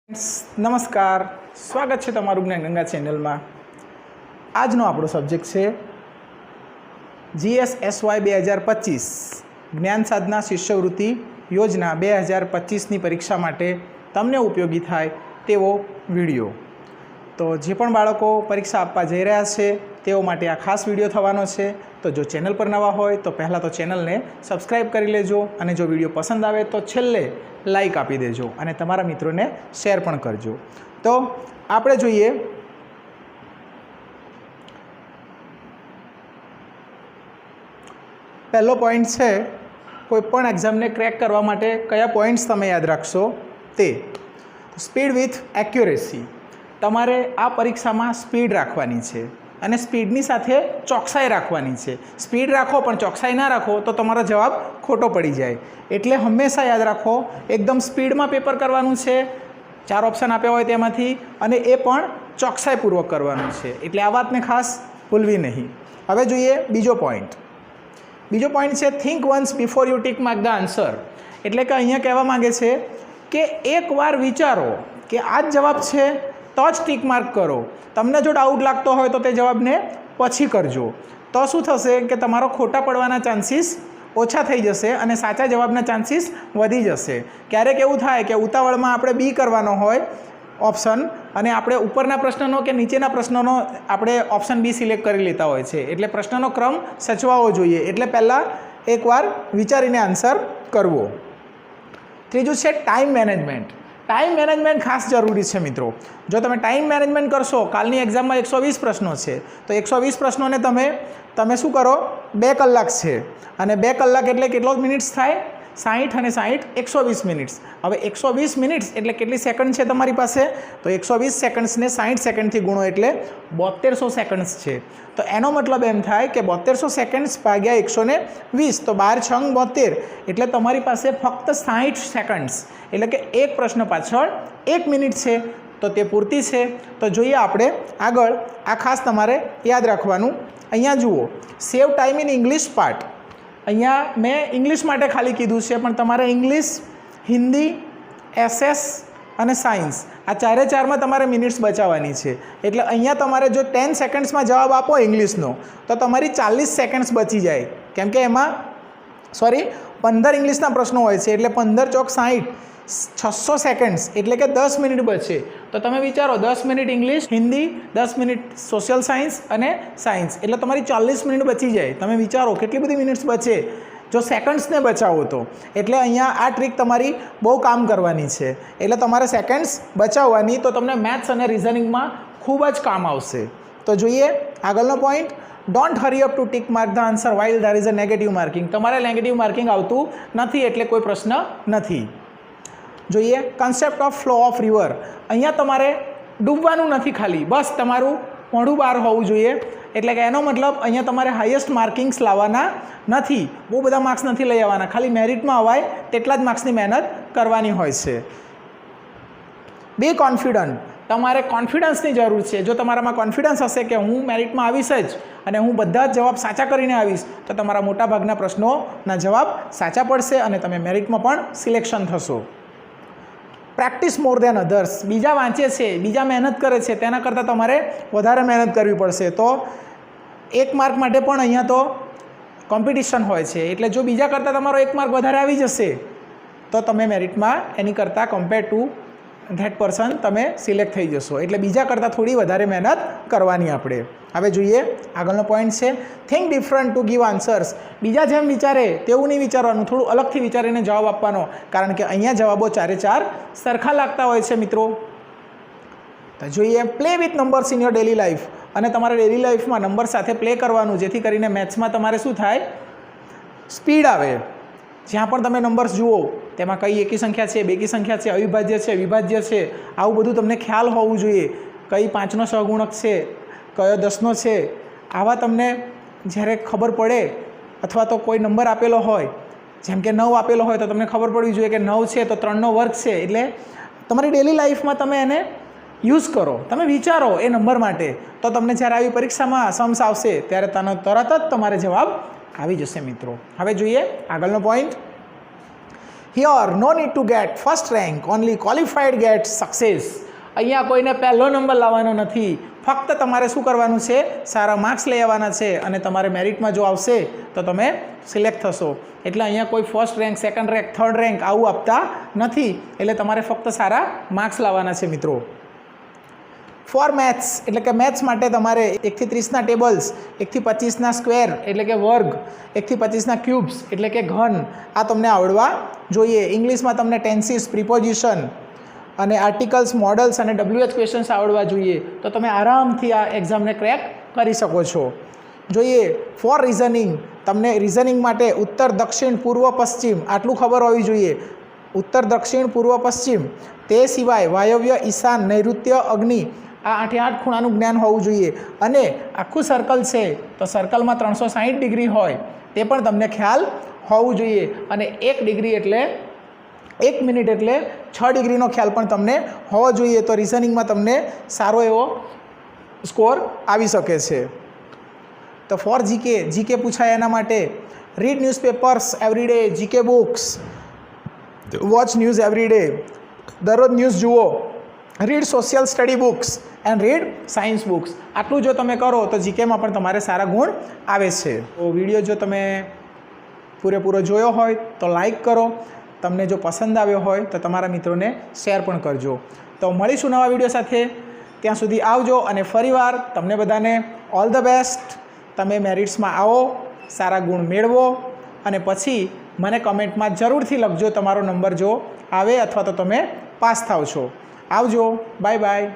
नमस्कार, स्वागत है तमारू ज्ञानगंगा चेनल में। आजनो आपणो सब्जेक्ट है GSSY 2025 ज्ञान साधना शिष्यवृत्ति योजना 2025 नी परीक्षा माटे तमने उपयोगी थाय तेवो विडियो। तो जे पण बाळको परीक्षा आपवा जई रह्या छे तेओ माटे आ खास विडियो थवानो छे। तो जो चेनल पर नवा होय तो पहला तो चेनल ने सब्सक्राइब करी लेजो अने जो विडियो पसंद आवे तो छेल्ले लाइक आपी देजो अने तमारा मित्रोने शेर पण करजो। तो आपणे जोईए पहलो पॉइंट है कोईपण एक्जाम ने क्रैक करवा माटे कया पॉइंट्स तमे याद राखशो ते। स्पीड विथ एक्युरेसी, तमारे आ परीक्षा में स्पीड राखवानी छे अने स्पीडनी साथे चोकसाई राखवानी छे। स्पीड राखो पण चोकसाई ना राखो तो तमारो जवाब खोटो पड़ी जाए। एटले हमेशा याद राखो एकदम स्पीड में पेपर करवानुं छे, 4 ऑप्शन आप्या होय तेमांथी अने ए पण चोकसाईपूर्वक करवानुं छे। एटले आ वातने खास भूलवी नहीं। हवे जोईए बीजो पॉइंट। बीजो पॉइंट है think once before you tick mark the answer. एटले के अहींया कहेवा मांगे छे के एक वार विचारो कि आ ज जवाब है तो ज टिक मार्क करो। तमने जो डाउट लागतो होय तो ते जवाबने पछी करजो। तो शुं थशे के तमारो खोटा पड़वाना चांसीस ओछा थई जशे अने साचा जवाबना चांसीस वधी जशे। क्यारेक एवुं थाय के उतावळमां आपणे बी करवानो होय ऑप्शन अने आपणे उपरना प्रश्ननो के नीचेना प्रश्नोनो आपणे ऑप्शन बी सिलेक्ट करी लेता होय छे। एटले प्रश्ननो क्रम सचवावो जोईए। एटले पहेला एकवार विचारीने आंसर करवो। त्रीजुं छे टाइम मैनेजमेंट। टाइम मैनेजमेंट खास जरूरी है मित्रों। जो तमे टाइम मैनेजमेंट करशो, कालनी एक्जाम में 120 प्रश्नों है तो 120 प्रश्नों ने तमे शू करो 2 कलाक है अने 2 कलाक एटले केटलो मिनिट्स थाय 60 अने 60 120 मिनिट्स। हवे 120 मिनिट्स एटले केटली सेकंड है तमारी पासे तो 120 सेकंड्स ने 60 सेकंड थी गुणो एटले 7200 सेकंड्स है। तो एनो मतलब एम थाय के 7200 सेकंड्स भाग्या 120 तो 12 छंग 72 एटले तमारी पासे फक्त 60 सेकंड्स एटले के एक प्रश्न पाछळ 1 मिनिट है तो ते पूरती है। तो जोईए आपणे आगळ आ खास तमारे याद राखवानुं। अहींया जुओ save time in English part. अहींया मैं इंग्लिश माटे खाली कीधुं छे पण तमारे इंग्लिश, हिंदी, एसएस अने साइंस आ चारे चार में तमारे मिनिट्स बचाववानी छे। एटले अहींया तमारे जो 10 सेकंड्स में जवाब आपो इंग्लिशनो तो तमारी 40 सेकंड्स बची जाए। केम के एमां 15 इंग्लिशना प्रश्नों होय छे एटले 15 चौक 60 600 सेकंड्स एटले के 10 मिनिट बचे। तो तमे विचारो 10 minute English, Hindi, 10 minute social science अने साइंस एटले तमारी 40 मिनिट बची जाए। तमे विचारो केटली बधी मिनिट्स बचे जो सेकंड्स ने बचावो तो। एटले अहींया आ ट्रीक तमारी बहु काम करवानी छे। एटले तमारे सेकंड्स बचाववानी तो तमने मैथ्स अने रीजनिंग में खूब ज काम आवशे। तो जोईए आगळनो point don't hurry up to tick mark the answer while there is a negative marking. तमारे नेगेटिव मार्किंग आवतुं नथी एटले कोई प्रश्न नहीं। जोईए concept of flow of river. अहींया तमारे डूबवानुं नथी, खाली बस तमारुं मोढुं बहार होवुं जोईए। एटले के एनो मतलब अहींया तमारे हाईएस्ट मार्किंग्स लाववाना नथी, बहु बधा मार्क्स नथी लई आववाना, खाली मेरिटमां अवाय तेटला ज मार्क्सनी मेहनत करवानी होय छे। बी कॉन्फिडન્ટ। तमारे कॉन्फिडन्सनी जरूर है। जो तमारामां कॉन्फिडन्स हशे कि हूँ मेरिटमां आवीश ज अने हूँ बधा ज जवाब साचा करीने आवीश तो तमारा मोटा भागना प्रश्नोना जवाब साचा पड़शे अने तमे मेरिटमां पण सिलेक्शन थशो। Practice more than others. बीजा वाँचे छे, बीजा मेहनत करे छे तेना करता तमारे वधारे मेहनत करवी पड़शे। तो 1 मार्क माटे पण अहींया तो कॉम्पिटिशन होय छे एटले जो बीजा करता तमारो 1 मार्क वधारे आवी जशे तो तमे मेरिटमां एनी करता कम्पेर टू धैट पर्सन तमे सिलेक्ट थई जशो। एटले बीजा करता थोड़ी वधारे मेहनत करवानी आपणे। हवे जोईए आगळनो पॉइंट छे think different to give answers. बीजा जेम विचारे तेवुं नहीं विचारवानुं, थोड़ुं अलगथी विचारीने जवाब आपवानो, कारण के अहींया जवाबो चारे चार सरखा लागता होय छे मित्रों। तो जोईए play with numbers in your daily life. अने तमारे डेली लाइफ में नंबर साथे प्ले करवानुं जेथी करीने मैथ्स में तमारे शुं थाय स्पीड आवे। ज्यां पण तमे नंबर्स जुओ तेमां कई एकी संख्या है, बेकी संख्या है, अविभाज्य है, विभाज्य है, आवुं बधुं तमने ख्याल होवुं जोईए। कई 5 नो सहगुणक है, कयो 10 नो है, आवा तमने ज्यारे खबर पड़े अथवा तो कोई नंबर आपेलो होय जेम के 9 आपेलो होय तो तमने खबर पड़वी जोईए कि 9 है तो 3 नो वर्ग है। एटले तमारी डेली लाइफ में तमे एने यूज करो, तमे विचारो ए नंबर माटे तो तमने ज्यारे आवी परीक्षामां सम्स आवशे त्यारे तरत ज तमारे जवाब आवी जशे मित्रों। हवे जोईए आगळनो point here no need to get first rank, only qualified get success. અહીંયા કોઈને પહેલો નંબર લાવવાનો નથી, ફક્ત તમારે શું કરવાનું છે, સારા માર્ક્સ લઈ આવવાના છે અને તમારે મેરિટમાં જો આવશે તો તમે સિલેક્ટ થશો. એટલે અહીંયા કોઈ first rank, second rank, third rank આવું આપતા નથી. એટલે તમારે ફક્ત સારા માર્ક્સ લાવવાના છે મિત્રો. ફોર મેથ્સ એટલે કે મેથ્સ માટે તમારે 1 થી 30ના ટેબલ્સ, 1 થી 25ના સ્ક્વેર એટલે કે વર્ગ, 1 થી 25ના ક્યુબ્સ એટલે કે ઘન આ તમને આવડવા જોઈએ. ઇંગ્લિશમાં તમને ટેન્સીસ, પ્રિપોઝિશન અને આર્ટિકલ્સ, મોડલ્સ અને WH ક્વેશ્ચન્સ આવડવા જોઈએ. તો તમે આરામથી આ એક્ઝામને ક્રેક કરી શકો છો. જોઈએ ફોર રિઝનિંગ, તમને રિઝનિંગ માટે ઉત્તર, દક્ષિણ, પૂર્વ, પશ્ચિમ આટલું ખબર હોવી જોઈએ. ઉત્તર, દક્ષિણ, પૂર્વ, પશ્ચિમ. તે સિવાય વાયવ્ય, ઈશાન, નૈઋત્ય, અગ્નિ આ 8 ખૂણાનું જ્ઞાન હોવું જોઈએ. અને આખું સર્કલ છે તો સર્કલમાં 360 ડિગ્રી હોય તે પણ તમને ખ્યાલ હોવું જોઈએ. અને 1 ડિગ્રી એટલે 1 મિનિટ એટલે 6 ડિગ્રીનો ખ્યાલ પણ તમને હોવો જોઈએ. તો રિઝનિંગમાં તમને સારો એવો સ્કોર આવી શકે છે. તો ફોર જીકે પૂછાય એના માટે read newspapers every day, GK books, watch news every day, દરરોજ ન્યૂઝ જુઓ, read social study books and read science books. આટલું જો તમે કરો તો જીકેમાં પણ તમારે સારા ગુણ આવે છે. તો વિડીયો જો તમે પૂરેપૂરો જોયો હોય તો લાઈક કરો. તમને જો પસંદ આવ્યો હોય તો તમારા મિત્રોને શેર પણ કરજો. તો મળીશું નવા વિડીયો સાથે. ત્યાં સુધી આવજો અને ફરીવાર તમને બધાને ઓલ ધ બેસ્ટ. તમે મેરિટ્સમાં આવો, સારા ગુણ મેળવો અને પછી મને કમેન્ટમાં જરૂરથી લખજો તમારો નંબર જો આવે અથવા તો તમે પાસ થાવ છો. આવજો, બાય બાય.